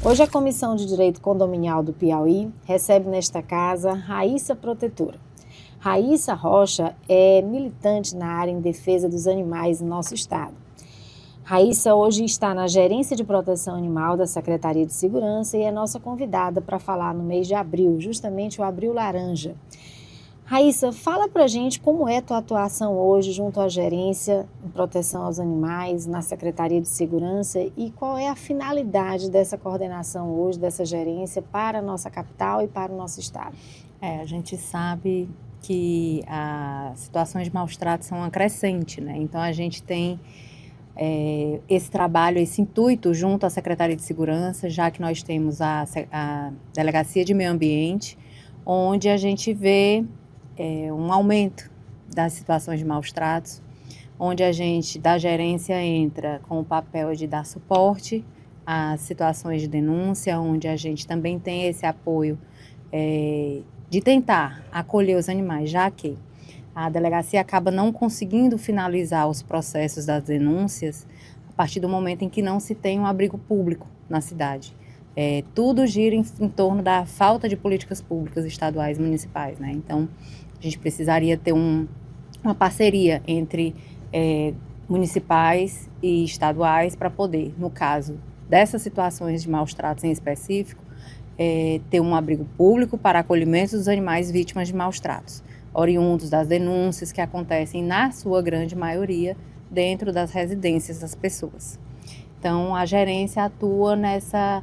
Hoje a Comissão de Direito Condominial do Piauí recebe nesta casa Raíssa Protetora. Raíssa Rocha é militante na área em defesa dos animais no nosso estado. Raíssa hoje está na Gerência de Proteção Animal da Secretaria de Segurança e é nossa convidada para falar no mês de abril, justamente o Abril Laranja. Raíssa, fala pra gente como é a tua atuação hoje junto à Gerência de Proteção aos Animais, na Secretaria de Segurança e qual é a finalidade dessa coordenação hoje, dessa gerência para a nossa capital e para o nosso estado? A gente sabe que as situações de maus tratos são uma crescente, né? Então a gente tem esse trabalho, esse intuito junto à Secretaria de Segurança, já que nós temos a Delegacia de Meio Ambiente, onde a gente vê um aumento das situações de maus tratos, onde a gente, da gerência, entra com o papel de dar suporte às situações de denúncia, onde a gente também tem esse apoio de tentar acolher os animais, já que a delegacia acaba não conseguindo finalizar os processos das denúncias a partir do momento em que não se tem um abrigo público na cidade. Tudo gira em torno da falta de políticas públicas estaduais e municipais, né? Então, a gente precisaria ter uma parceria entre municipais e estaduais para poder, no caso dessas situações de maus tratos em específico, ter um abrigo público para acolhimento dos animais vítimas de maus tratos, oriundos das denúncias que acontecem, na sua grande maioria, dentro das residências das pessoas. Então, a gerência atua nessa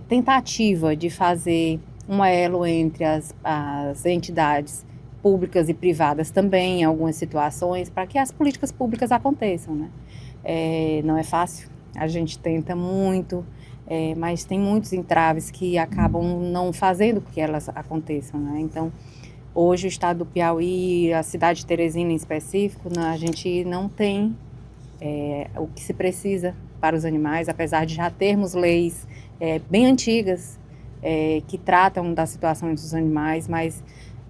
tentativa de fazer um elo entre as entidades públicas e privadas também, em algumas situações, para que as políticas públicas aconteçam, né? Não é fácil, a gente tenta muito, mas tem muitos entraves que acabam não fazendo com que elas aconteçam, né? Então, hoje o estado do Piauí, a cidade de Teresina em específico, a gente não tem o que se precisa para os animais, apesar de já termos leis bem antigas que tratam da situação dos animais, mas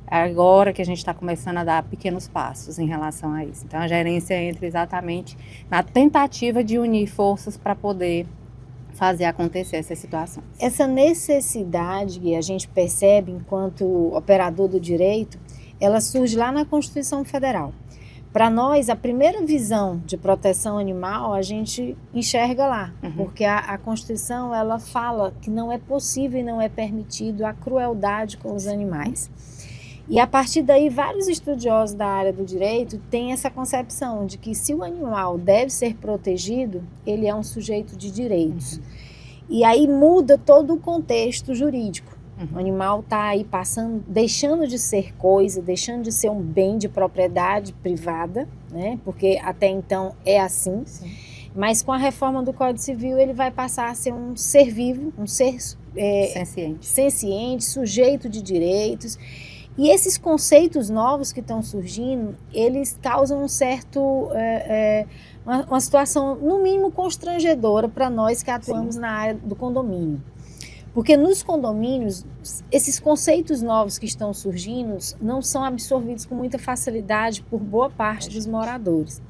agora que a gente está começando a dar pequenos passos em relação a isso. Então, a gerência entra exatamente na tentativa de unir forças para poder fazer acontecer essas situações. Essa necessidade que a gente percebe enquanto operador do direito, ela surge lá na Constituição Federal. Para nós, a primeira visão de proteção animal, a gente enxerga lá, porque a Constituição, ela fala que não é possível e não é permitido a crueldade com os animais. E a partir daí, vários estudiosos da área do direito têm essa concepção de que se o animal deve ser protegido, ele é um sujeito de direitos. E aí muda todo o contexto jurídico. O animal está aí passando, deixando de ser coisa, deixando de ser um bem de propriedade privada, né? Porque até então é assim. Sim. Mas com a reforma do Código Civil ele vai passar a ser um ser vivo, um ser senciente, sujeito de direitos. E esses conceitos novos que estão surgindo, eles causam um certo, uma situação, no mínimo, constrangedora para nós que atuamos na área do condomínio. Porque nos condomínios, esses conceitos novos que estão surgindo não são absorvidos com muita facilidade por boa parte dos moradores.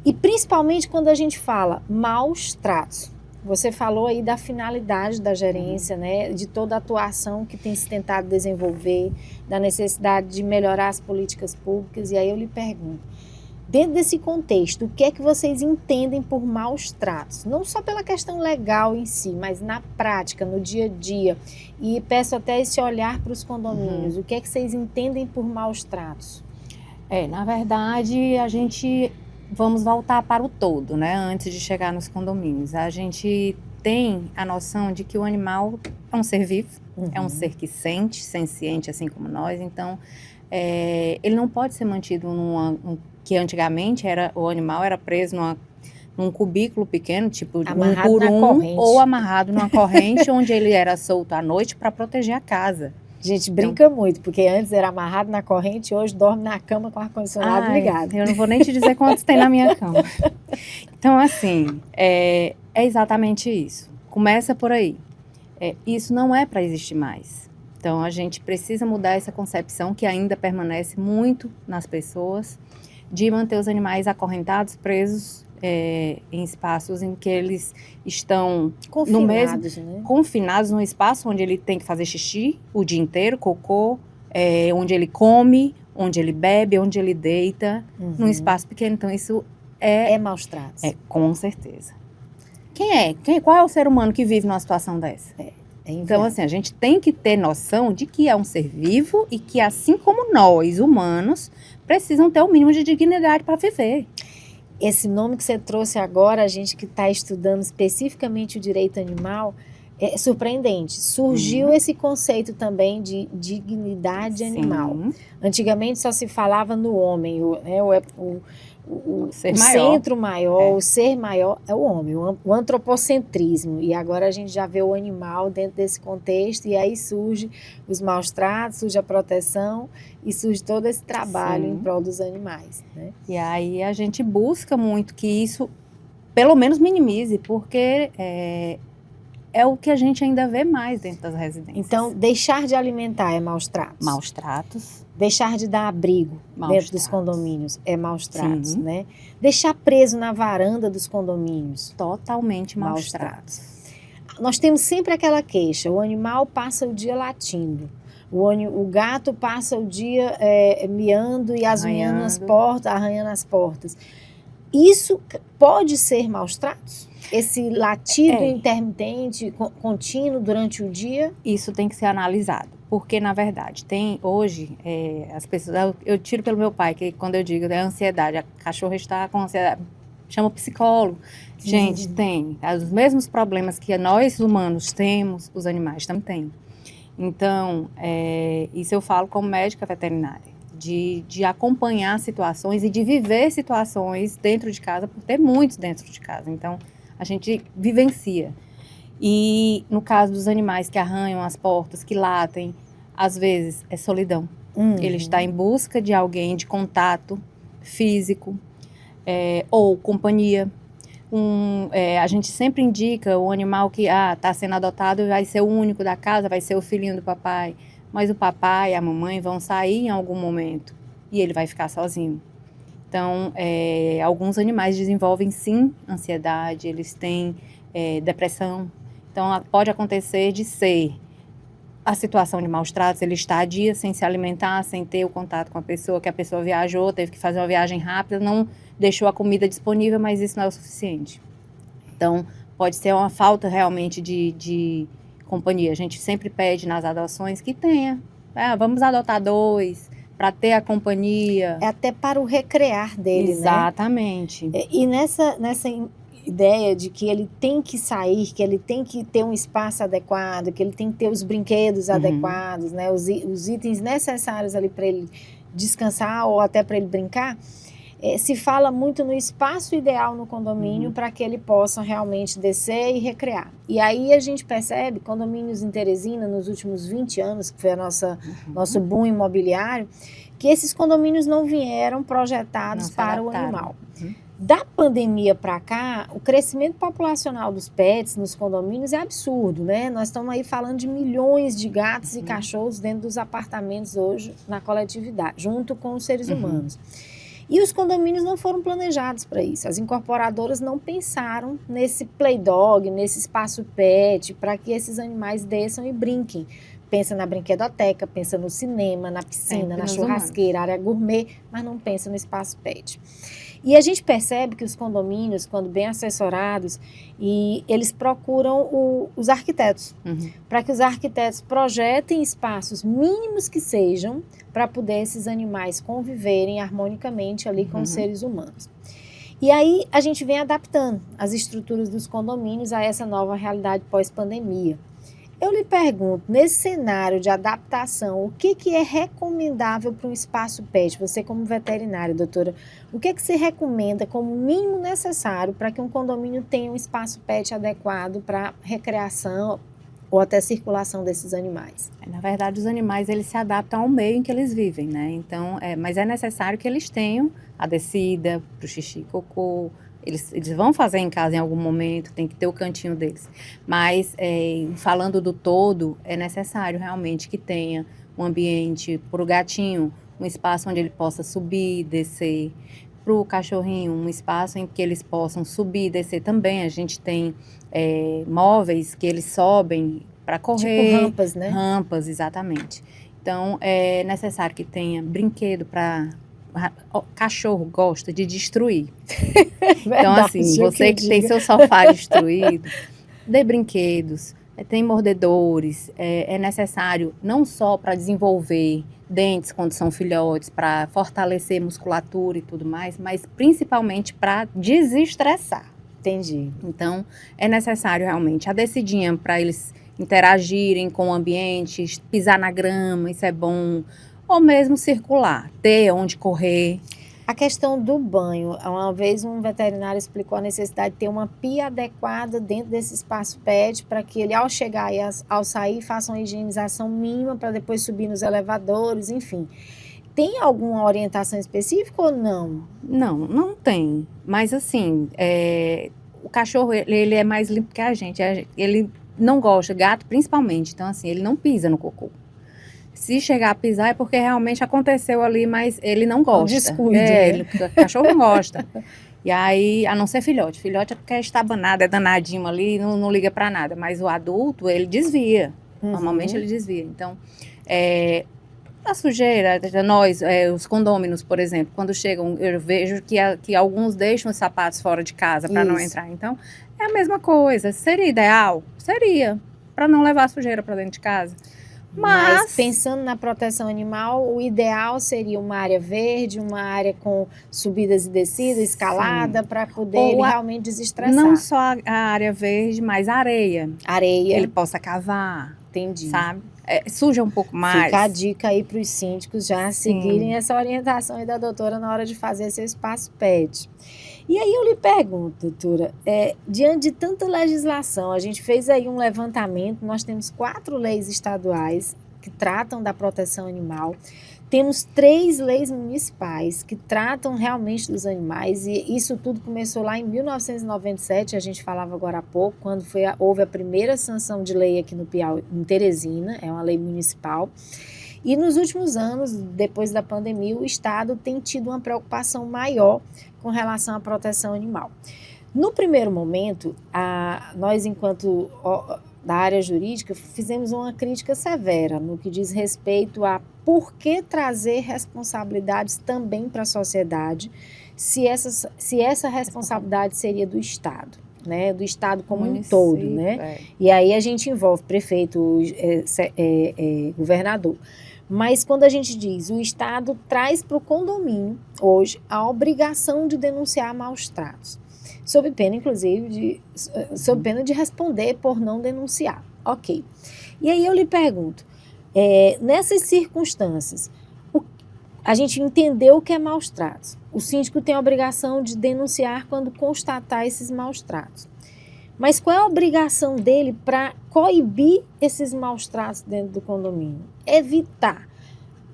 E principalmente quando a gente fala maus tratos. Você falou aí da finalidade da gerência, né, de toda a atuação que tem se tentado desenvolver, da necessidade de melhorar as políticas públicas. E aí eu lhe pergunto, dentro desse contexto, o que é que vocês entendem por maus tratos? Não só pela questão legal em si, mas na prática, no dia a dia. E peço até esse olhar para os condomínios. O que é que vocês entendem por maus tratos? Na verdade, a gente... Vamos voltar para o todo, né? Antes de chegar nos condomínios. A gente tem a noção de que o animal é um ser vivo, é um ser que sente, senciente, assim como nós. Então, ele não pode ser mantido que antigamente o animal era preso num cubículo pequeno, tipo amarrado um por um, corrente. Ou amarrado numa corrente, onde ele era solto à noite para proteger a casa. A gente brinca muito, porque antes era amarrado na corrente, hoje dorme na cama com o ar-condicionado ligado. Eu não vou nem te dizer quantos tem na minha cama. Então, assim, é exatamente isso. Começa por aí. Isso não é para existir mais. Então, a gente precisa mudar essa concepção que ainda permanece muito nas pessoas de manter os animais acorrentados, presos em espaços em que eles estão confinados, num espaço onde ele tem que fazer xixi o dia inteiro, cocô, onde ele come, onde ele bebe, onde ele deita, num espaço pequeno. Então, isso é maus tratos. Com certeza. Qual é o ser humano que vive numa situação dessa? Então, assim, a gente tem que ter noção de que é um ser vivo e que, assim como nós, humanos, precisam ter o mínimo de dignidade para viver. Esse nome que você trouxe agora, a gente que está estudando especificamente o direito animal, é surpreendente. Surgiu esse conceito também de dignidade animal. Antigamente só se falava no homem, o centro maior, o ser maior é o homem, o antropocentrismo. E agora a gente já vê o animal dentro desse contexto, e aí surge os maus tratos, surge a proteção e surge todo esse trabalho em prol dos animais, né? E aí a gente busca muito que isso, pelo menos, minimize, porque é o que a gente ainda vê mais dentro das residências. Então, deixar de alimentar é maus tratos? Maus tratos. Deixar de dar abrigo dentro dos condomínios é maus tratos, né? Deixar preso na varanda dos condomínios. Totalmente maus tratos. Nós temos sempre aquela queixa, o animal passa o dia latindo, o gato passa o dia miando e azunhando as portas, arranhando as portas. Isso pode ser maus tratos? Esse latido intermitente, contínuo durante o dia? Isso tem que ser analisado, porque na verdade tem hoje, as pessoas, eu tiro pelo meu pai, que quando eu digo ansiedade, a cachorra está com ansiedade, chama o psicólogo. Gente, tem os mesmos problemas que nós humanos temos, os animais também têm. Então, isso eu falo como médica veterinária, de acompanhar situações e de viver situações dentro de casa, por ter muitos dentro de casa. Então, a gente vivencia. E no caso dos animais que arranham as portas, que latem, às vezes é solidão. Ele está em busca de alguém, de contato físico, ou companhia. A gente sempre indica o animal que está sendo adotado, vai ser o único da casa, vai ser o filhinho do papai. Mas o papai e a mamãe vão sair em algum momento e ele vai ficar sozinho. Então, alguns animais desenvolvem, sim, ansiedade, eles têm depressão. Então, pode acontecer de ser a situação de maus tratos, ele está há dias sem se alimentar, sem ter o contato com a pessoa, que a pessoa viajou, teve que fazer uma viagem rápida, não deixou a comida disponível, mas isso não é o suficiente. Então, pode ser uma falta realmente de companhia. A gente sempre pede nas adoções que tenha. Vamos adotar 2, para ter a companhia. É até para o recrear dele, exatamente. Né? E nessa ideia de que ele tem que sair, que ele tem que ter um espaço adequado, que ele tem que ter os brinquedos adequados, né? Os itens necessários ali para ele descansar ou até para ele brincar, se fala muito no espaço ideal no condomínio para que ele possa realmente descer e recrear. E aí a gente percebe, condomínios em Teresina, nos últimos 20 anos, que foi nosso boom imobiliário, que esses condomínios não vieram projetados para o animal. Da pandemia para cá, o crescimento populacional dos pets nos condomínios é absurdo, né? Nós estamos aí falando de milhões de gatos e cachorros dentro dos apartamentos hoje na coletividade, junto com os seres humanos. E os condomínios não foram planejados para isso. As incorporadoras não pensaram nesse play dog, nesse espaço pet, para que esses animais desçam e brinquem. Pensa na brinquedoteca, pensa no cinema, na piscina, na churrasqueira, área gourmet, mas não pensa no espaço pet. E a gente percebe que os condomínios, quando bem assessorados, eles procuram os arquitetos, para que os arquitetos projetem espaços mínimos que sejam, para poder esses animais conviverem harmonicamente ali com os seres humanos. E aí a gente vem adaptando as estruturas dos condomínios a essa nova realidade pós-pandemia. Eu lhe pergunto, nesse cenário de adaptação, o que é recomendável para um espaço pet? Você como veterinária, doutora, o que você recomenda como mínimo necessário para que um condomínio tenha um espaço pet adequado para recreação ou até circulação desses animais? Na verdade, os animais eles se adaptam ao meio em que eles vivem, né? Então, mas é necessário que eles tenham a descida para o xixi e cocô. Eles vão fazer em casa em algum momento, tem que ter o cantinho deles. Mas, falando do todo, é necessário realmente que tenha um ambiente para o gatinho, um espaço onde ele possa subir, descer. para o cachorrinho um espaço em que eles possam subir e descer também. A gente tem móveis que eles sobem para correr. Tipo rampas, né? Rampas, exatamente. Então, é necessário que tenha brinquedo para... Cachorro gosta de destruir. Então, assim, você que tem seu sofá destruído, dê brinquedos, tem mordedores, é necessário não só para desenvolver dentes quando são filhotes, para fortalecer musculatura e tudo mais, mas principalmente para desestressar. Entendi. Então, é necessário realmente a descidinha para eles interagirem com o ambiente, pisar na grama, isso é bom, ou mesmo circular, ter onde correr. A questão do banho, uma vez um veterinário explicou a necessidade de ter uma pia adequada dentro desse espaço pet para que ele, ao chegar e ao sair, faça uma higienização mínima para depois subir nos elevadores, enfim. Tem alguma orientação específica ou não? Não, não tem. Mas assim, o cachorro, ele é mais limpo que a gente. Ele não gosta, gato principalmente. Então assim, ele não pisa no cocô. Se chegar a pisar é porque realmente aconteceu ali, mas ele não gosta. Um descuido, né? O cachorro não gosta. E aí, a não ser filhote. Filhote é porque é estabanado, é danadinho ali, não liga pra nada. Mas o adulto, ele desvia. Normalmente ele desvia. Então, a sujeira, nós, os condôminos, por exemplo, quando chegam, eu vejo que alguns deixam os sapatos fora de casa para não entrar. Então, é a mesma coisa. Seria ideal? Seria. Para não levar sujeira para dentro de casa. Mas pensando na proteção animal, o ideal seria uma área verde, uma área com subidas e descidas, escalada, para poder ele realmente desestressar. Não só a área verde, mas a areia. Areia. Ele possa cavar. Entendi. Sabe? Suja um pouco mais. Fica a dica aí para os síndicos já seguirem essa orientação aí da doutora na hora de fazer seu espaço pet. E aí eu lhe pergunto, doutora, diante de tanta legislação, a gente fez aí um levantamento, nós temos 4 leis estaduais que tratam da proteção animal, temos 3 leis municipais que tratam realmente dos animais, e isso tudo começou lá em 1997, a gente falava agora há pouco, quando houve a primeira sanção de lei aqui no Piauí, em Teresina, é uma lei municipal. E nos últimos anos, depois da pandemia, o Estado tem tido uma preocupação maior com relação à proteção animal. No primeiro momento, nós, enquanto da área jurídica, fizemos uma crítica severa no que diz respeito a por que trazer responsabilidades também para a sociedade, se essa responsabilidade seria do Estado, né, do Estado como um todo, né? E aí a gente envolve prefeito, governador. Mas quando a gente diz o Estado traz para o condomínio, hoje, a obrigação de denunciar maus tratos, sob pena, inclusive, sob pena de responder por não denunciar. Ok. E aí eu lhe pergunto, nessas circunstâncias, a gente entendeu o que é maus tratos. O síndico tem a obrigação de denunciar quando constatar esses maus tratos. Mas qual é a obrigação dele para coibir esses maus tratos dentro do condomínio? Evitar.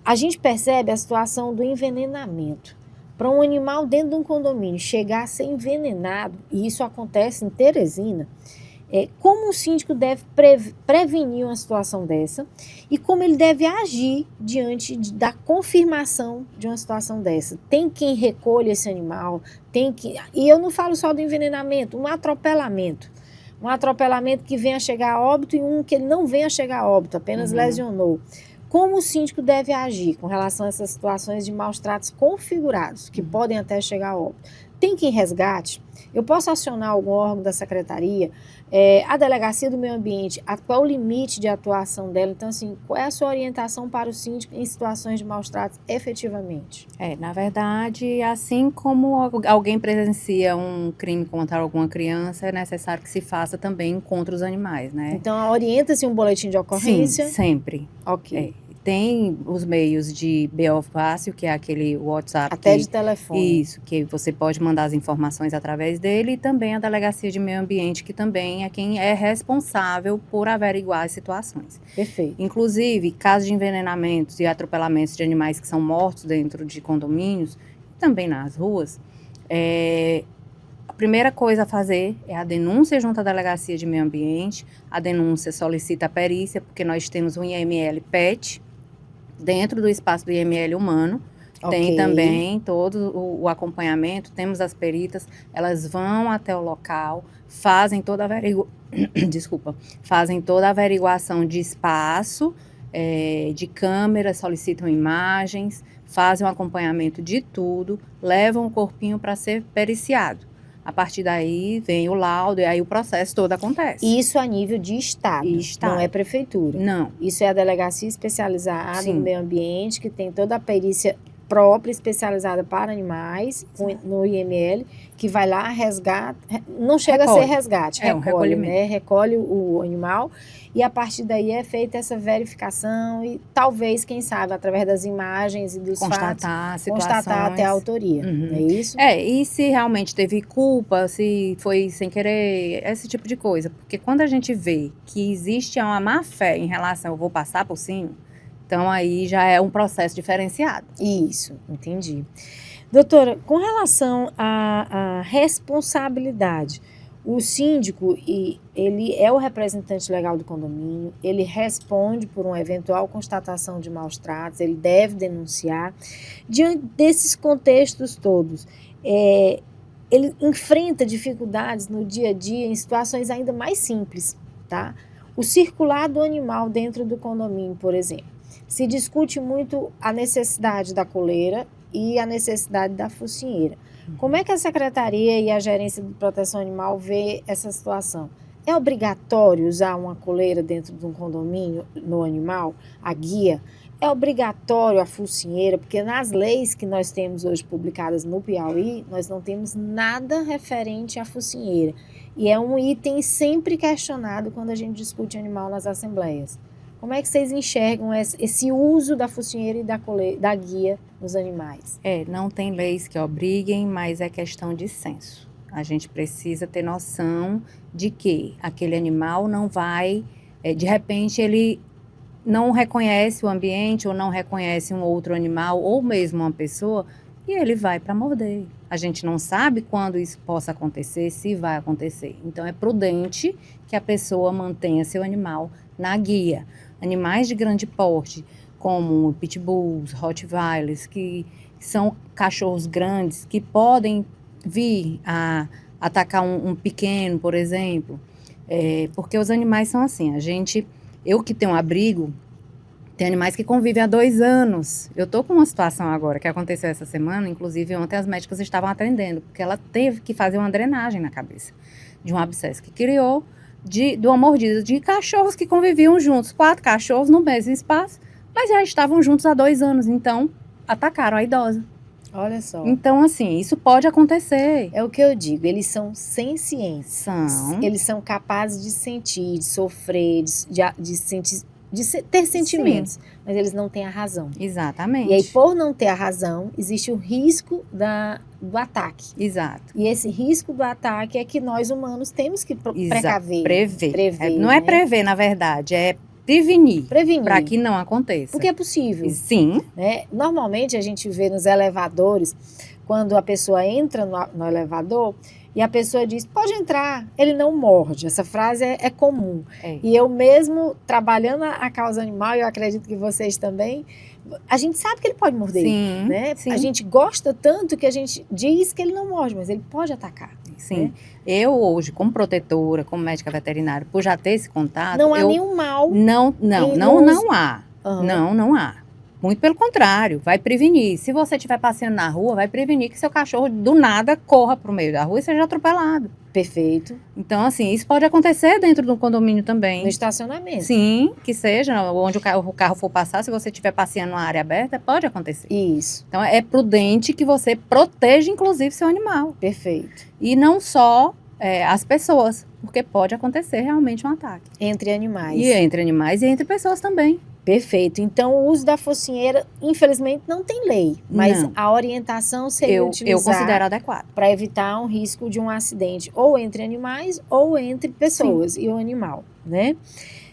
A gente percebe a situação do envenenamento. Para um animal dentro de um condomínio chegar a ser envenenado, e isso acontece em Teresina, como o síndico deve prevenir uma situação dessa e como ele deve agir diante da confirmação de uma situação dessa. Tem quem recolha esse animal, e eu não falo só do envenenamento, um atropelamento. Um atropelamento que venha a chegar a óbito e um que ele não venha a chegar a óbito, apenas lesionou. Como o síndico deve agir com relação a essas situações de maus tratos configurados, que podem até chegar a óbito? Tem quem resgate? Eu posso acionar algum órgão da secretaria? A delegacia do meio ambiente, qual é o limite de atuação dela? Então, assim, qual é a sua orientação para o síndico em situações de maus tratos efetivamente? Na verdade, assim como alguém presencia um crime contra alguma criança, é necessário que se faça também contra os animais, né? Então, orienta-se um boletim de ocorrência? Sim, sempre. Ok. Tem os meios de BO Fácil, que é aquele WhatsApp. Até de telefone. Isso, que você pode mandar as informações através dele, e também a Delegacia de Meio Ambiente, que também é quem é responsável por averiguar as situações. Perfeito. Inclusive, casos de envenenamentos e atropelamentos de animais que são mortos dentro de condomínios, também nas ruas, a primeira coisa a fazer é a denúncia junto à Delegacia de Meio Ambiente. A denúncia solicita a perícia, porque nós temos um IML PET, dentro do espaço do IML humano, Tem Ok. também todo o acompanhamento, temos as peritas, elas vão até o local, fazem toda a desculpa, fazem toda a averiguação de espaço, de câmeras, solicitam imagens, fazem o acompanhamento de tudo, levam o corpinho para ser periciado. A partir daí vem o laudo e aí o processo todo acontece. Isso a nível de estado, Estado. não é prefeitura. Não. Isso é a delegacia especializada Sim. no meio ambiente, que tem toda a perícia própria, especializada para animais, no IML, que vai lá, resgata, não chega a ser resgate, um recolhimento. né? Recolhe o animal e a partir daí é feita essa verificação e talvez, quem sabe, através das imagens e dos fatos, constatar até a autoria, não é isso? E se realmente teve culpa, se foi sem querer, esse tipo de coisa. Porque quando a gente vê que existe uma má fé em relação, eu vou passar por cima, então aí já é um processo diferenciado. Isso, entendi. Doutora, com relação à responsabilidade, o síndico, ele é o representante legal do condomínio, ele responde por uma eventual constatação de maus tratos, ele deve denunciar. Diante desses contextos todos, ele enfrenta dificuldades no dia a dia em situações ainda mais simples, tá? O circular do animal dentro do condomínio, por exemplo. Se discute muito a necessidade da coleira e a necessidade da focinheira. Como é que a Secretaria e a Gerência de Proteção Animal vê essa situação? É obrigatório usar uma coleira dentro de um condomínio no animal, a guia? É obrigatório a focinheira? Porque nas leis que nós temos hoje publicadas no Piauí, nós não temos nada referente à focinheira. E é um item sempre questionado quando a gente discute animal nas assembleias. Como é que vocês enxergam esse uso da focinheira e da guia nos animais? Não tem leis que obriguem, mas é questão de senso. A gente precisa ter noção de que aquele animal não vai, de repente ele não reconhece o ambiente ou não reconhece um outro animal ou mesmo uma pessoa e ele vai para morder. A gente não sabe quando isso possa acontecer, se vai acontecer. Então é prudente que a pessoa mantenha seu animal na guia. Animais de grande porte, como pitbulls, rottweilers, que são cachorros grandes, que podem vir a atacar um pequeno, por exemplo. Porque os animais são assim, eu que tenho um abrigo, tem animais que convivem há 2 anos. Eu tô com uma situação agora que aconteceu essa semana, inclusive ontem as médicas estavam atendendo, porque ela teve que fazer uma drenagem na cabeça de um abscesso que criou, de uma mordida de cachorros que conviviam juntos, 4 cachorros no mesmo espaço, mas já estavam juntos há 2 anos, então atacaram a idosa. Olha só. Então, assim, isso pode acontecer. É o que eu digo, eles são sencientes. São. Eles são capazes de sentir, de sofrer, de sentir, ter sentimentos, sim, mas eles não têm a razão. Exatamente. E aí, por não ter a razão, existe o risco do ataque. Exato. E esse risco do ataque é que nós humanos temos que precaver. Prever. Não é prever, na verdade, é prevenir. Para que não aconteça. Porque é possível. Sim. Né? Normalmente a gente vê nos elevadores, quando a pessoa entra no elevador, e a pessoa diz, pode entrar, ele não morde. Essa frase é comum. E eu mesmo, trabalhando a causa animal, eu acredito que vocês também, a gente sabe que ele pode morder. Sim, né? Sim. A gente gosta tanto que a gente diz que ele não morde, mas ele pode atacar. Sim. Né? Eu hoje, como protetora, como médica veterinária, por já ter esse contato... Não há nenhum mal. Não há. Uhum. Não há. Muito pelo contrário, vai prevenir. Se você estiver passeando na rua, vai prevenir que seu cachorro do nada corra para o meio da rua e seja atropelado. Perfeito. Então, assim, isso pode acontecer dentro do condomínio também. No estacionamento. Sim, que seja, onde o carro for passar, se você estiver passeando numa área aberta, pode acontecer. Isso. Então, é prudente que você proteja, inclusive, seu animal. Perfeito. E não só as pessoas, porque pode acontecer realmente um ataque. Entre animais. E entre animais e entre pessoas também. Perfeito. Então, o uso da focinheira, infelizmente, não tem lei, mas a orientação seria utilizar... Eu considero adequado. Para evitar um risco de um acidente, ou entre animais, ou entre pessoas e o animal, né?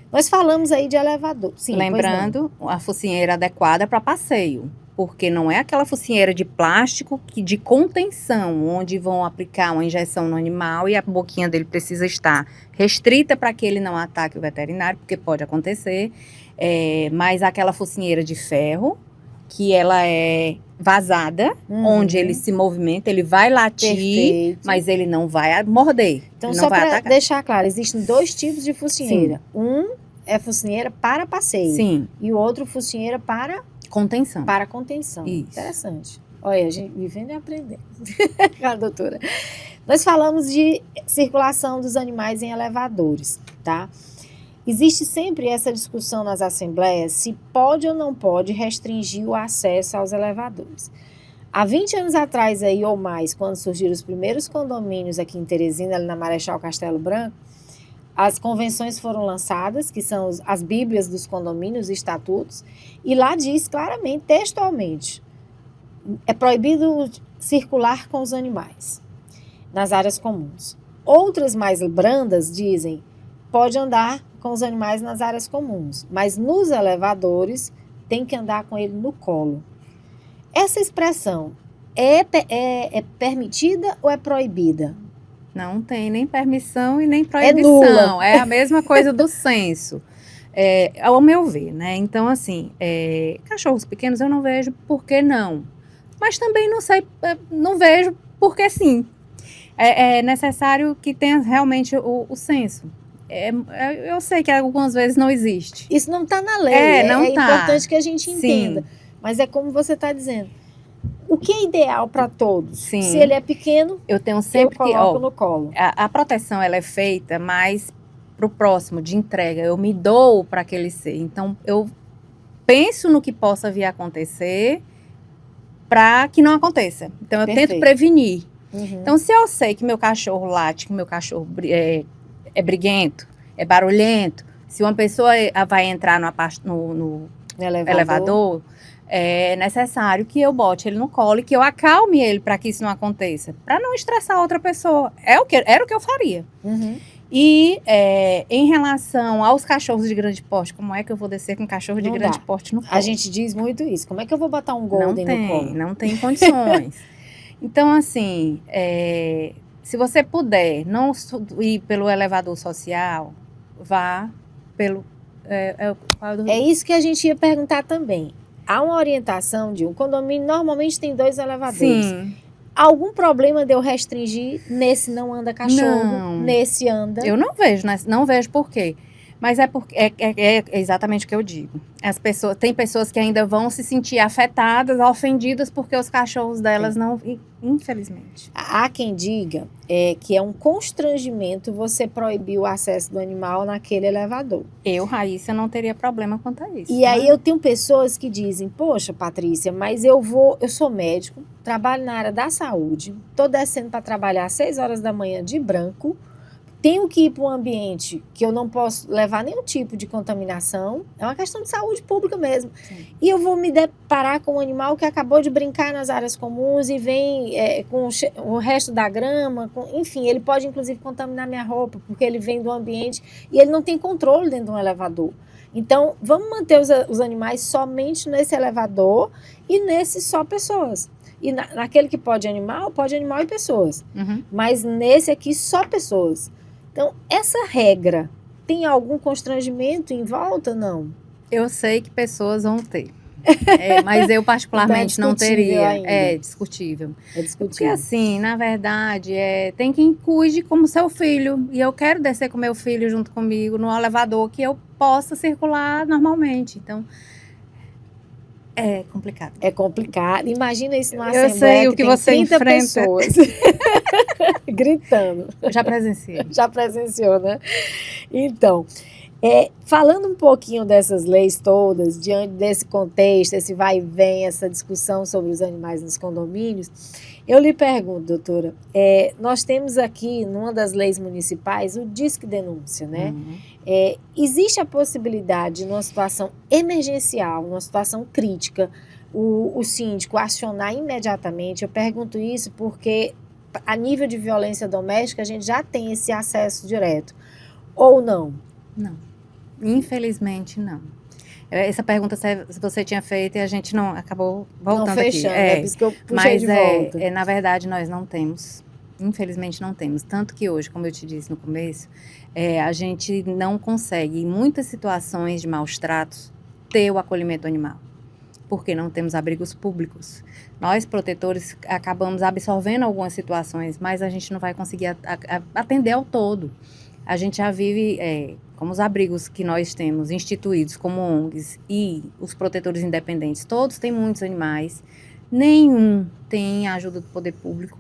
Nós falamos aí de elevador. Sim, lembrando, a focinheira adequada para passeio, porque não é aquela focinheira de plástico de contenção, onde vão aplicar uma injeção no animal e a boquinha dele precisa estar restrita para que ele não ataque o veterinário, porque pode acontecer. Mas aquela focinheira de ferro, que ela é vazada, onde ele se movimenta, ele vai latir, Perfeito. mas ele não vai morder. Então, ele só não vai para atacar. deixar claro, existem 2 tipos de focinheira. Um é focinheira para passeio. Sim. E o outro focinheira para Contenção. Para contenção. Isso. Interessante. Olha, a gente vivendo e aprendendo. A doutora. Nós falamos de circulação dos animais em elevadores, tá? Existe sempre essa discussão nas assembleias se pode ou não pode restringir o acesso aos elevadores. Há 20 anos atrás aí ou mais, quando surgiram os primeiros condomínios aqui em Teresina, ali na Marechal Castelo Branco, as convenções foram lançadas, que são as bíblias dos condomínios, os estatutos, e lá diz claramente, textualmente, é proibido circular com os animais nas áreas comuns. Outras mais brandas dizem, pode andar com os animais nas áreas comuns, mas nos elevadores tem que andar com ele no colo. Essa expressão é permitida ou é proibida? Não tem nem permissão e nem proibição. nula. É a mesma coisa do censo. Ao meu ver, né? Então, assim, cachorros pequenos eu não vejo por que não. Mas também não sei, não vejo porque sim. É necessário que tenha realmente o censo. Eu sei que algumas vezes não existe. Isso não está na lei, não tá. Importante que a gente entenda. Sim. Mas é como você está dizendo. O que é ideal para todos? Sim. Se ele é pequeno, eu tenho sempre eu coloco no colo. A proteção ela é feita mais para o próximo, de entrega. Eu me dou para aquele ser. Então, eu penso no que possa vir a acontecer para que não aconteça. Então, eu tento prevenir. Uhum. Então, se eu sei que meu cachorro late, que meu cachorro é briguento, é barulhento, se uma pessoa vai entrar no elevador, é necessário que eu bote ele no colo e que eu acalme ele para que isso não aconteça, para não estressar outra pessoa. Era o que eu faria. Uhum. E em relação aos cachorros de grande porte, como é que eu vou descer com um cachorro de grande porte no colo? A gente diz muito isso. Como é que eu vou botar um golden no colo? Não tem condições. Então, assim, se você puder não ir pelo elevador social, vá pelo... É isso que a gente ia perguntar também. Há uma orientação de um condomínio, normalmente tem 2 elevadores. Sim. Algum problema de eu restringir nesse não anda cachorro, não. Nesse anda? Eu não vejo por quê. Mas é exatamente o que eu digo. Tem pessoas que ainda vão se sentir afetadas, ofendidas, porque os cachorros delas não, infelizmente. Há quem diga que é um constrangimento você proibir o acesso do animal naquele elevador. Eu, Raíssa, não teria problema quanto a isso. E aí eu tenho pessoas que dizem, poxa, Patrícia, mas eu sou médico, trabalho na área da saúde, estou descendo para trabalhar às 6 horas da manhã de branco, tenho que ir para um ambiente que eu não posso levar nenhum tipo de contaminação. É uma questão de saúde pública mesmo. Sim. E eu vou me deparar com um animal que acabou de brincar nas áreas comuns e vem com o resto da grama. Enfim, ele pode inclusive contaminar minha roupa, porque ele vem do ambiente e ele não tem controle dentro de um elevador. Então, vamos manter os animais somente nesse elevador e nesse só pessoas. E naquele que pode animal e pessoas. Uhum. Mas nesse aqui, só pessoas. Então, essa regra tem algum constrangimento em volta? Não? Eu sei que pessoas vão ter. Mas eu particularmente então não teria. Ainda. É discutível. É discutível. Porque assim, na verdade, tem quem cuide como seu filho. E eu quero descer com meu filho junto comigo no elevador que eu possa circular normalmente. Então, é complicado. É complicado. Imagina isso numa assembleia. Eu sei o que você enfrenta. Pessoas gritando. Eu já presenciei. Já presenciou, né? Então, falando um pouquinho dessas leis todas, diante desse contexto, esse vai e vem, essa discussão sobre os animais nos condomínios, eu lhe pergunto, doutora, nós temos aqui, numa das leis municipais, o Disque Denúncia, né? Uhum. Existe a possibilidade, numa situação emergencial, numa situação crítica, o síndico acionar imediatamente? Eu pergunto isso porque, a nível de violência doméstica, a gente já tem esse acesso direto. Ou não? Não. Infelizmente, não. Essa pergunta você tinha feito e a gente não acabou voltando não fechando, aqui. Por isso que eu puxei de volta. Na verdade, nós não temos. Infelizmente, não temos. Tanto que hoje, como eu te disse no começo, a gente não consegue, em muitas situações de maus tratos, ter o acolhimento animal. porque não temos abrigos públicos. Nós, protetores, acabamos absorvendo algumas situações, mas a gente não vai conseguir atender ao todo. A gente já vive, como os abrigos que nós temos instituídos como ONGs e os protetores independentes, todos têm muitos animais, nenhum tem a ajuda do poder público.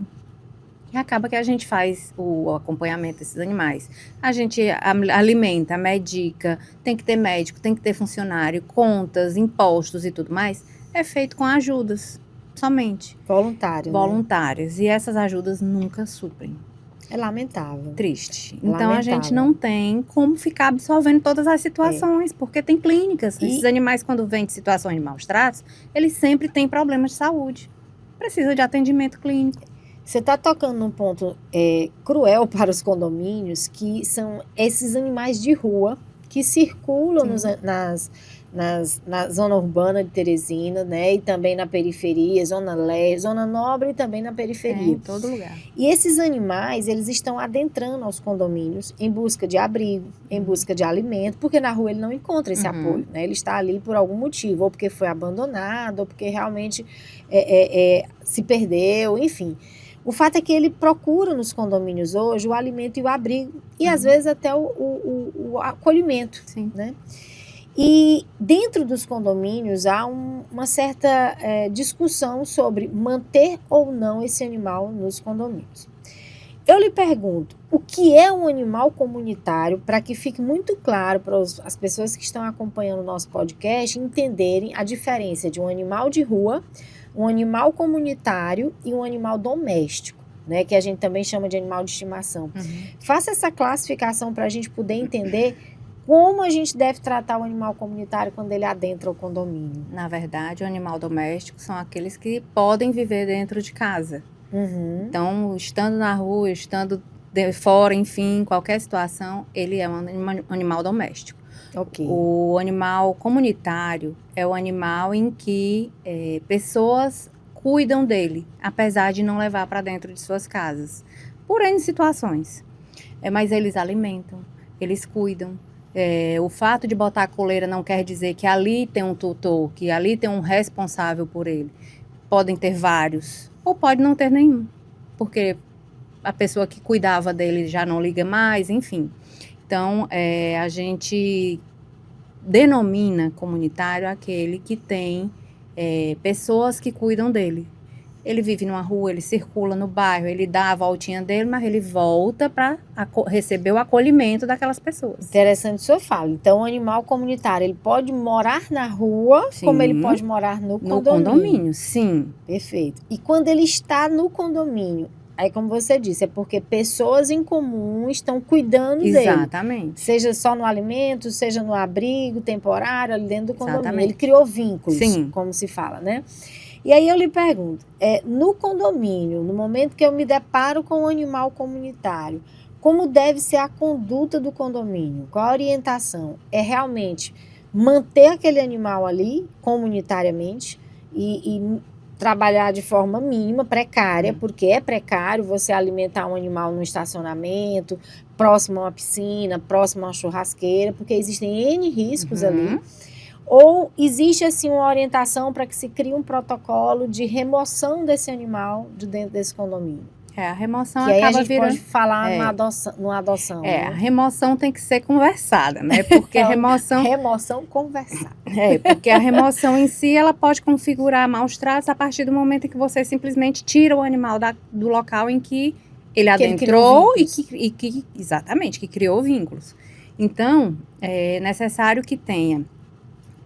E acaba que a gente faz o acompanhamento desses animais. A gente alimenta, medica, tem que ter médico, tem que ter funcionário, contas, impostos e tudo mais. É feito com ajudas, somente. Voluntário, Voluntárias. Né? E essas ajudas nunca suprem. É lamentável. Triste. É então, lamentável. A gente não tem como ficar absorvendo todas as situações, porque tem clínicas. Esses animais, quando vêm de situações de maus tratos, eles sempre têm problemas de saúde. Precisa de atendimento clínico. Você está tocando num ponto cruel para os condomínios, que são esses animais de rua que circulam na zona urbana de Teresina, né? E também na periferia, zona leste, zona nobre e também na periferia. Em todo lugar. E esses animais, eles estão adentrando aos condomínios em busca de abrigo, em busca de alimento, porque na rua ele não encontra esse apoio, né? Ele está ali por algum motivo, ou porque foi abandonado, ou porque realmente se perdeu, enfim. O fato é que ele procura nos condomínios hoje o alimento e o abrigo, e às vezes até o acolhimento, né? E dentro dos condomínios há uma certa discussão sobre manter ou não esse animal nos condomínios. Eu lhe pergunto, o que é um animal comunitário, para que fique muito claro para as pessoas que estão acompanhando o nosso podcast entenderem a diferença de um animal de rua, um animal comunitário e um animal doméstico, né, que a gente também chama de animal de estimação. Faça essa classificação para a gente poder entender como a gente deve tratar o animal comunitário quando ele adentra o condomínio. Na verdade, o animal doméstico são aqueles que podem viver dentro de casa. Então, estando na rua, estando fora, enfim, qualquer situação, ele é um animal doméstico. Okay. O animal comunitário é o animal em que pessoas cuidam dele, apesar de não levar para dentro de suas casas, por N situações. Mas eles alimentam, eles cuidam. O fato de botar a coleira não quer dizer que ali tem um tutor, que ali tem um responsável por ele. Podem ter vários, ou pode não ter nenhum, porque a pessoa que cuidava dele já não liga mais, enfim. Então, a gente denomina comunitário aquele que tem pessoas que cuidam dele. Ele vive numa rua, ele circula no bairro, ele dá a voltinha dele, mas ele volta para receber o acolhimento daquelas pessoas. Interessante o senhor fala. Então, o animal comunitário, ele pode morar na rua, sim, como ele pode morar no condomínio. No condomínio, sim. Perfeito. E quando ele está no condomínio, aí, como você disse, é porque pessoas em comum estão cuidando dele. Exatamente. Seja só no alimento, seja no abrigo temporário, ali dentro do condomínio. Exatamente. Ele criou vínculos, sim, como se fala, né? E aí eu lhe pergunto, no condomínio, no momento que eu me deparo com um animal comunitário, como deve ser a conduta do condomínio? Qual a orientação? É realmente manter aquele animal ali, comunitariamente, e trabalhar de forma mínima, precária, porque é precário você alimentar um animal num estacionamento, próximo a uma piscina, próximo a uma churrasqueira, porque existem N riscos ali. Ou existe, assim, uma orientação para que se crie um protocolo de remoção desse animal de dentro desse condomínio? A remoção que acaba aí a gente virando... pode falar numa adoção. Né? A remoção tem que ser conversada, né? Porque a remoção... Remoção conversada. Porque a remoção em si, ela pode configurar maus tratos a partir do momento em que você simplesmente tira o animal do local em que ele adentrou exatamente, que criou vínculos. Então, é necessário que tenha...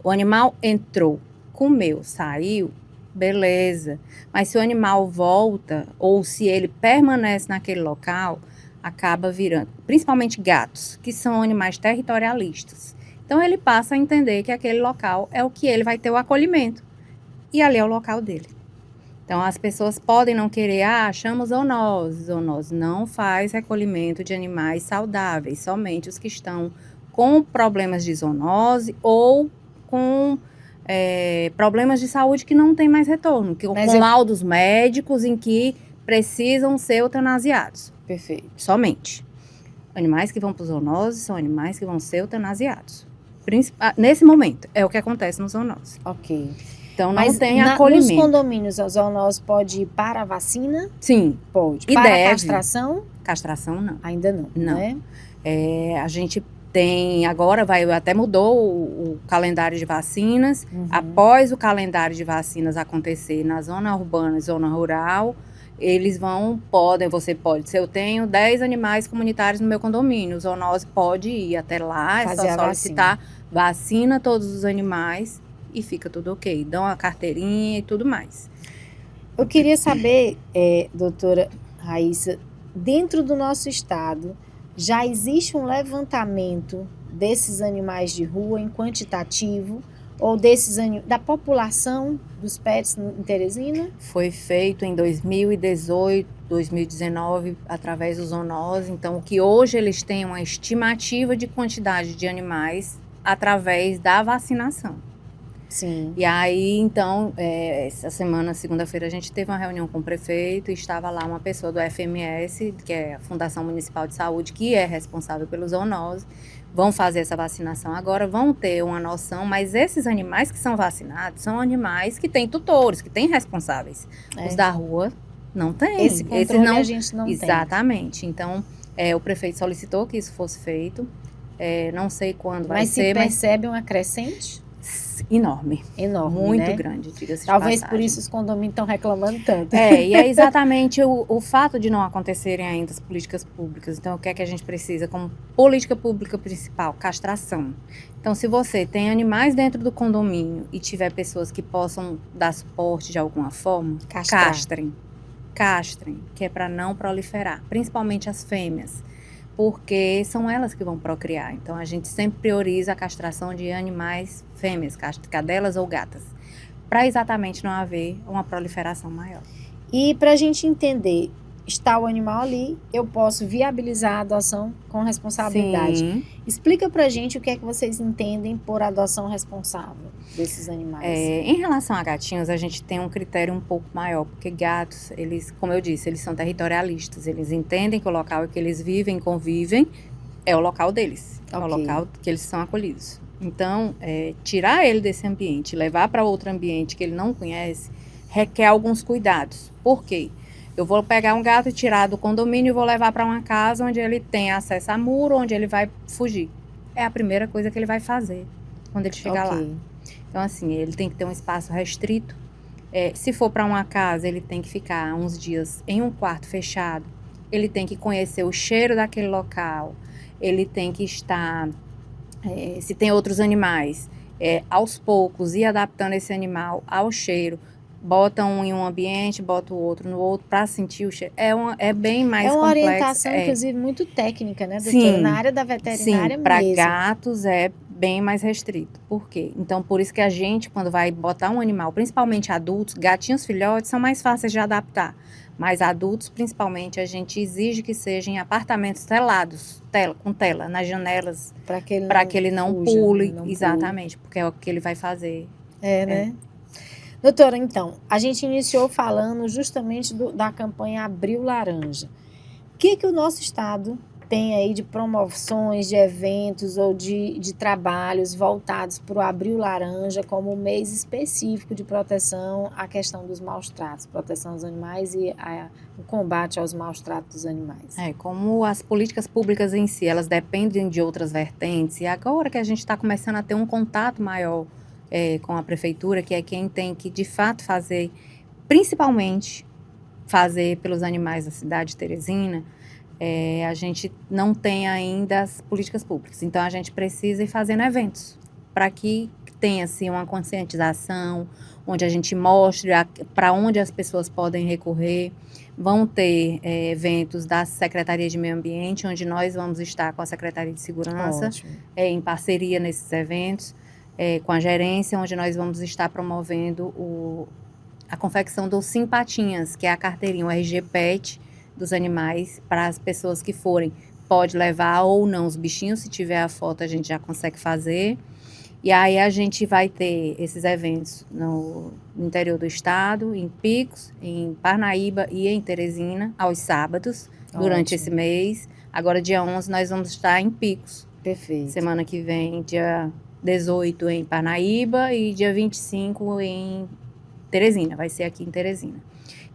O animal entrou, comeu, saiu, beleza. Mas se o animal volta, ou se ele permanece naquele local, acaba virando, principalmente gatos, que são animais territorialistas. Então, ele passa a entender que aquele local é o que ele vai ter o acolhimento. E ali é o local dele. Então, as pessoas podem não querer, chama zoonoses. Zoonose não faz recolhimento de animais saudáveis, somente os que estão com problemas de zoonose ou com problemas de saúde que não tem mais retorno, com laudos médicos em que precisam ser eutanasiados. Perfeito. Somente. Animais que vão para zoonose são animais que vão ser eutanasiados. Nesse momento, é o que acontece no zoonose. Ok. Então, não Mas tem nos acolhimento. condomínios, a zoonose pode ir para a vacina? Sim, Pode. e Para a deve. castração? Castração, não. Ainda não, Não. né? A gente tem, agora até mudou o calendário de vacinas. Após o calendário de vacinas acontecer na zona urbana e zona rural, você pode, se eu tenho 10 animais comunitários no meu condomínio, o zoonose pode ir até lá, Fazer é a só solicitar, vacina todos os animais e fica tudo ok. Dão a carteirinha e tudo mais. Eu queria saber, doutora Raíssa, dentro do nosso estado, já existe um levantamento desses animais de rua em quantitativo ou da população dos pets em Teresina? Foi feito em 2018, 2019, através do zoonose. Então, que hoje eles têm uma estimativa de quantidade de animais através da vacinação. Sim. E aí, então, essa semana, segunda-feira, a gente teve uma reunião com o prefeito e estava lá uma pessoa do FMS, que é a Fundação Municipal de Saúde, que é responsável pelo zoonose. Vão fazer essa vacinação agora, vão ter uma noção, mas esses animais que são vacinados são animais que têm tutores, que têm responsáveis. Os da rua não tem. Esse controle a gente não tem. Exatamente. Então, o prefeito solicitou que isso fosse feito. Não sei quando vai ser. Mas se percebe uma crescente? Enorme. Enorme, muito, né? grande, diga-se de Talvez passagem. por isso os condomínios estão reclamando tanto. E é exatamente o fato de não acontecerem ainda as políticas públicas. Então, o que é que a gente precisa como política pública principal? Castração. Então, se você tem animais dentro do condomínio e tiver pessoas que possam dar suporte de alguma forma, castrem. Castrem, que é para não proliferar, principalmente as fêmeas, porque são elas que vão procriar. Então, a gente sempre prioriza a castração de animais fêmeas, cadelas ou gatas, para exatamente não haver uma proliferação maior. E para a gente entender, está o animal ali, eu posso viabilizar a adoção com responsabilidade. Sim. Explica para a gente o que é que vocês entendem por adoção responsável desses animais. Em relação a gatinhos, a gente tem um critério um pouco maior, porque gatos, eles, como eu disse, eles são territorialistas, eles entendem que o local em que eles vivem, convivem, é o local deles, é o local que eles são acolhidos. Então, tirar ele desse ambiente, levar para outro ambiente que ele não conhece, requer alguns cuidados. Por quê? Eu vou pegar um gato e tirar do condomínio e vou levar para uma casa onde ele tem acesso a muro, onde ele vai fugir. É a primeira coisa que ele vai fazer quando ele chegar lá. Então, assim, ele tem que ter um espaço restrito. Se for para uma casa, ele tem que ficar uns dias em um quarto fechado. Ele tem que conhecer o cheiro daquele local. Ele tem que estar, se tem outros animais, aos poucos, ir adaptando esse animal ao cheiro. Bota um em um ambiente, bota o outro no outro, para sentir o cheiro. É bem mais complexo. É uma orientação, inclusive, muito técnica, né, doutora? Sim, na área da veterinária mesmo. Para gatos é bem mais restrito. Por quê? Então, por isso que a gente, quando vai botar um animal, principalmente adultos, gatinhos filhotes são mais fáceis de adaptar. Mas adultos, principalmente, a gente exige que sejam em apartamentos telados, com tela, nas janelas, para que ele não pule. Exatamente, porque é o que ele vai fazer. Né? Doutora, então, a gente iniciou falando justamente da campanha Abril Laranja. O que o nosso estado tem aí de promoções, de eventos ou de trabalhos voltados para o Abril Laranja como um mês específico de proteção à questão dos maus tratos, proteção dos animais e o combate aos maus tratos dos animais? Como as políticas públicas em si, elas dependem de outras vertentes, e agora que a gente está começando a ter um contato maior com a prefeitura, que é quem tem que, de fato, fazer, principalmente, fazer pelos animais da cidade de Teresina, a gente não tem ainda as políticas públicas. Então, a gente precisa ir fazendo eventos para que tenha assim, uma conscientização, onde a gente mostre para onde as pessoas podem recorrer. Vão ter eventos da Secretaria de Meio Ambiente, onde nós vamos estar com a Secretaria de Segurança, em parceria nesses eventos, com a gerência, onde nós vamos estar promovendo a confecção dos Simpatinhas, que é a carteirinha, o RG Pet dos animais, para as pessoas que forem. Pode levar ou não os bichinhos, se tiver a foto a gente já consegue fazer. E aí a gente vai ter esses eventos no interior do estado, em Picos, em Parnaíba e em Teresina, aos sábados, durante esse mês. Agora, dia 11, nós vamos estar em Picos. Perfeito. Semana que vem, dia 18 em Parnaíba e dia 25 em Teresina, vai ser aqui em Teresina.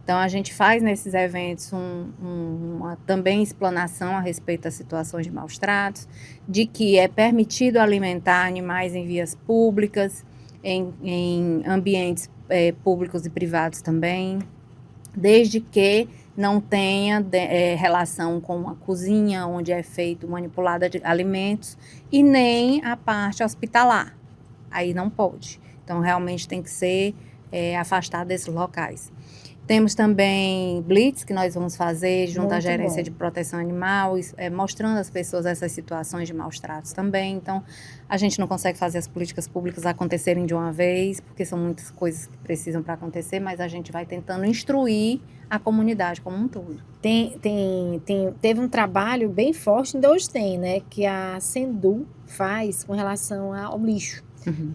Então, a gente faz nesses eventos uma também explanação a respeito das situações de maus tratos, de que é permitido alimentar animais em vias públicas, em ambientes públicos e privados também, desde que não tenha relação com a cozinha, onde é feito manipulada de alimentos, e nem a parte hospitalar. Aí não pode. Então, realmente tem que ser afastado desses locais. Temos também blitz que nós vamos fazer junto Muito à Gerência bom. de Proteção Animal, mostrando às pessoas essas situações de maus tratos também. Então, a gente não consegue fazer as políticas públicas acontecerem de uma vez, porque são muitas coisas que precisam para acontecer, mas a gente vai tentando instruir a comunidade como um todo. Teve um trabalho bem forte, ainda hoje tem, né? Que a Sendu faz com relação ao lixo.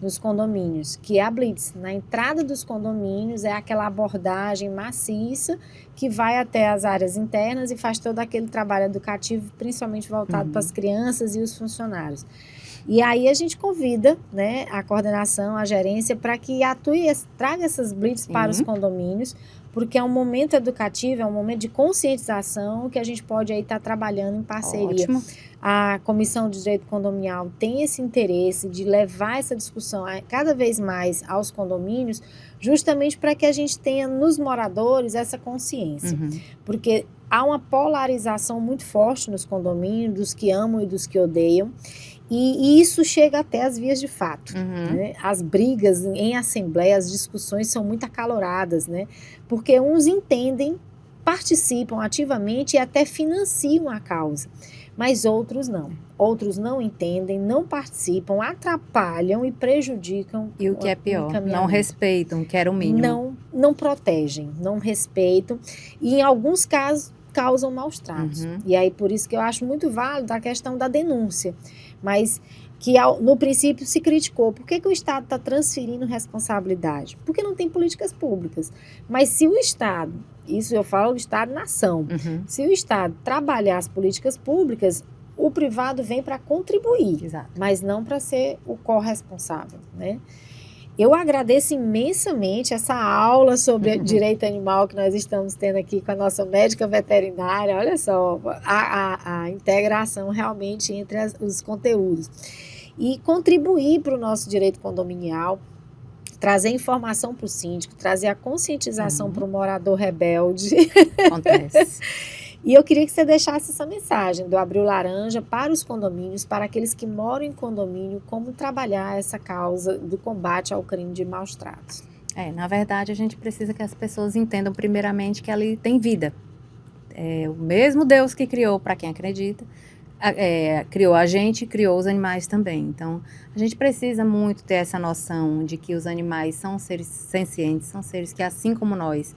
Nos condomínios, que é a Blitz. Na entrada dos condomínios é aquela abordagem maciça que vai até as áreas internas e faz todo aquele trabalho educativo, principalmente voltado para as crianças e os funcionários. E aí a gente convida, né, a coordenação, a gerência, para que atue, traga essas blitz para os condomínios, porque é um momento educativo, é um momento de conscientização que a gente pode aí estar trabalhando em parceria. Ótimo. A Comissão de Direito Condominial tem esse interesse de levar essa discussão cada vez mais aos condomínios, justamente para que a gente tenha nos moradores essa consciência. Porque há uma polarização muito forte nos condomínios, dos que amam e dos que odeiam, e isso chega até as vias de fato. Né? As brigas em assembleia, as discussões são muito acaloradas, né? Porque uns entendem, participam ativamente e até financiam a causa, mas outros não. Outros não entendem, não participam, atrapalham e prejudicam. E o que é pior, não respeitam, que era o mínimo. Não protegem, não respeitam e em alguns casos causam maus tratos. E aí por isso que eu acho muito válido a questão da denúncia, mas que no princípio se criticou. Por que o Estado está transferindo responsabilidade? Porque não tem políticas públicas. Mas se o Estado, isso eu falo do Estado-nação, se o Estado trabalhar as políticas públicas, o privado vem para contribuir, mas não para ser o corresponsável, né? Eu agradeço imensamente essa aula sobre direito animal que nós estamos tendo aqui com a nossa médica veterinária. Olha só, a integração realmente entre os conteúdos. E contribuir para o nosso direito condominial, trazer informação para o síndico, trazer a conscientização para o morador rebelde. Acontece. E eu queria que você deixasse essa mensagem do Abril Laranja para os condomínios, para aqueles que moram em condomínio, como trabalhar essa causa do combate ao crime de maus tratos. Na verdade, a gente precisa que as pessoas entendam primeiramente que ali tem vida. O mesmo Deus que criou, para quem acredita, criou a gente e criou os animais também. Então, a gente precisa muito ter essa noção de que os animais são seres sencientes, são seres que, assim como nós,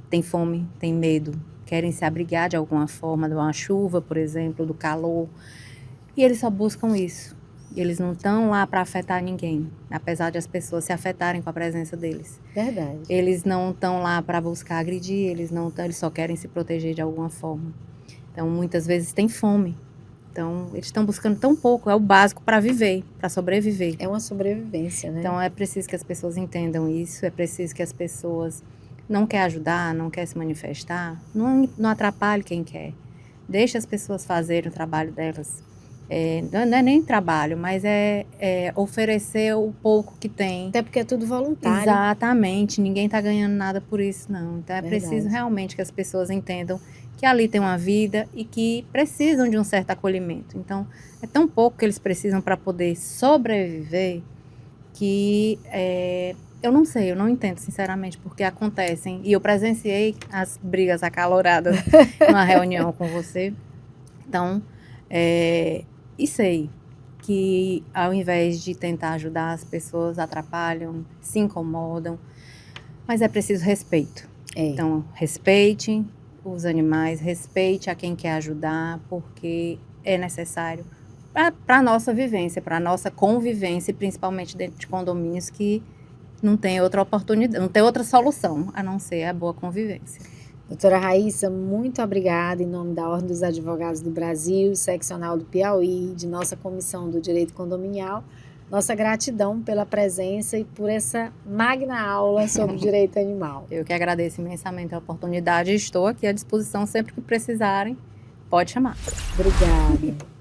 têm fome, têm medo, querem se abrigar de alguma forma, de uma chuva, por exemplo, do calor. E eles só buscam isso. Eles não estão lá para afetar ninguém, apesar de as pessoas se afetarem com a presença deles. Verdade. Eles não estão lá para buscar agredir, eles só querem se proteger de alguma forma. Então, muitas vezes tem fome. Então, eles estão buscando tão pouco, é o básico para viver, para sobreviver. É uma sobrevivência, né? Então, é preciso que as pessoas entendam isso, é preciso que as pessoas não querem ajudar, não querem se manifestar, não atrapalhe quem quer. Deixe as pessoas fazerem o trabalho delas. Não é nem trabalho, mas é oferecer o pouco que tem. Até porque é tudo voluntário. Exatamente, ninguém está ganhando nada por isso, não. Então, é preciso realmente que as pessoas entendam que ali tem uma vida e que precisam de um certo acolhimento. Então, é tão pouco que eles precisam para poder sobreviver que eu não sei, eu não entendo, sinceramente, porque acontecem. E eu presenciei as brigas acaloradas numa reunião com você. Então, e sei que ao invés de tentar ajudar, as pessoas atrapalham, se incomodam. Mas é preciso respeito. Então, respeite os animais, respeite a quem quer ajudar, porque é necessário para a nossa vivência, para a nossa convivência, principalmente dentro de condomínios que não tem outra oportunidade, não tem outra solução, a não ser a boa convivência. Doutora Raíssa, muito obrigada em nome da Ordem dos Advogados do Brasil, seccional do Piauí, de nossa Comissão do Direito Condominial. Nossa gratidão pela presença e por essa magna aula sobre o direito animal. Eu que agradeço imensamente a oportunidade e estou aqui à disposição sempre que precisarem. Pode chamar. Obrigada.